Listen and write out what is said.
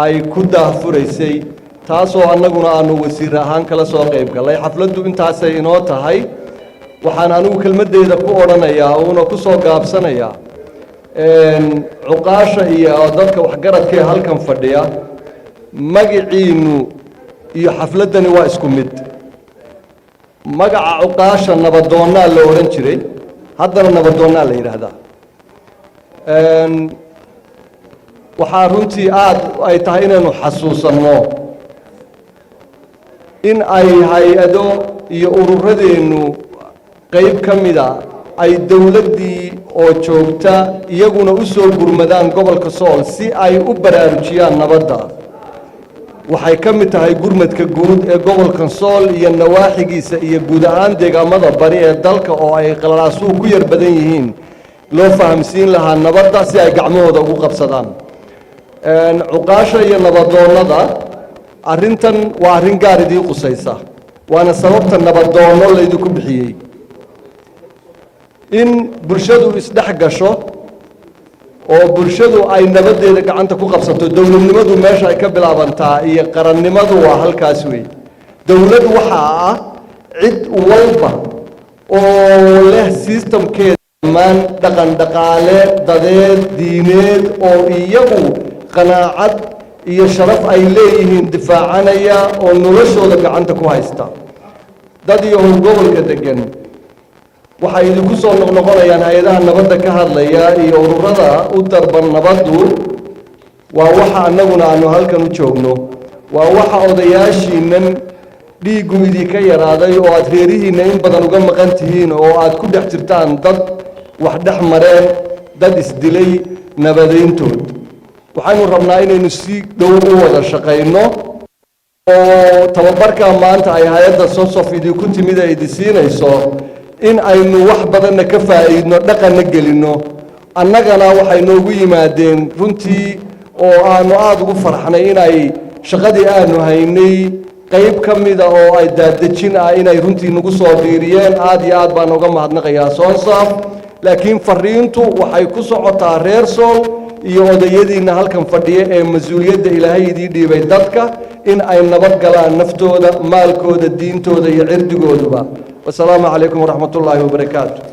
ay ku daahfuraysay taasoo annaguna aanu wasiir ahaan kala soo qayb galay xafladdu intaasay inoo tahay waxaan anigu kelmaddeeda ku odhanayaa uuna ku soo gaabsanayaa cuqaasha iyo dadka waxgaradka ee halkan fadhiya magaciinu iyo xafladdani waa isku mid magaca cuqaasha nabadoonnaa la odhan jiray haddana nabadoonnaa la yidhaahdaa waxaa runtii aad ay tahay inaynu xasuusanno in ay hay-ado iyo ururadeennu qayb ka mida ay dowladdii oo joogta iyaguna u soo gurmadaan gobolka sool si ay u baraarujiyaan nabadda waxay ka mid tahay gurmadka guud ee gobolkan sool iyo nawaaxigiisa iyo guud ahaan deegaamada bari ee dalka oo ay qalalaasuhu ku yar badan yihiin loo fahamsiin lahaa nabadda si ay gacmahooda ugu qabsadaan cuqaasha iyo nabadoonnada arrintan waa arrin gaar idii qusaysa waana sababta nabadoonno laydinku bixiyey in bulshadu isdhex gasho oo bulshadu ay nabaddeeda gacanta ku qabsato dowladnimadu meesha ay ka bilaabantaa iyo qarannimadu waa halkaas weey dowlad waxaa ah cid walba oo leh systemkeeda dhammaan dhaqan dhaqaale dadeed diineed oo iyagu qanaacad iyo sharaf ay leeyihiin difaacanaya oo noloshooda gacanta ku haysta dad iyo gobolka degan waxay idinku soo noqnoqonayaan hay-adaha nabadda ka hadlaya iyo ururada u darban nabaddu waa waxa annaguna aanu halkan u joogno waa waxa odayaashiinnan dhiiggu idinka yaraaday oo aad reerihiinna in badan uga maqan tihiin oo aad ku dhex jirtaan dad wax dhex mareen dad isdilay nabadayntood waxaynu rabnaa inaynu si dhow u wada shaqayno oo tababarka maanta ay hay-adda sosof idinku timid ay idi siinayso in aynu wax badanna ka faa'iidno dhaqanna gelinno annagana waxay noogu yimaadeen runtii oo aanu aada ugu farxnay inay shaqadii aanu haynay qayb ka mida oo ay daadejin ah inay runtii nagu soo biiriyeen aad iyo aad baan uga mahadnaqayaa soonsaf laakiin fariintu waxay ku socotaa reer sool iyo odayadiinna halkan fadhiya ee mas-uuliyadda ilaahay idii dhiibay dadka in ay nabad galaan naftooda maalkooda diintooda iyo cirdigooduba والسلام عليكم ورحمة الله وبركاته.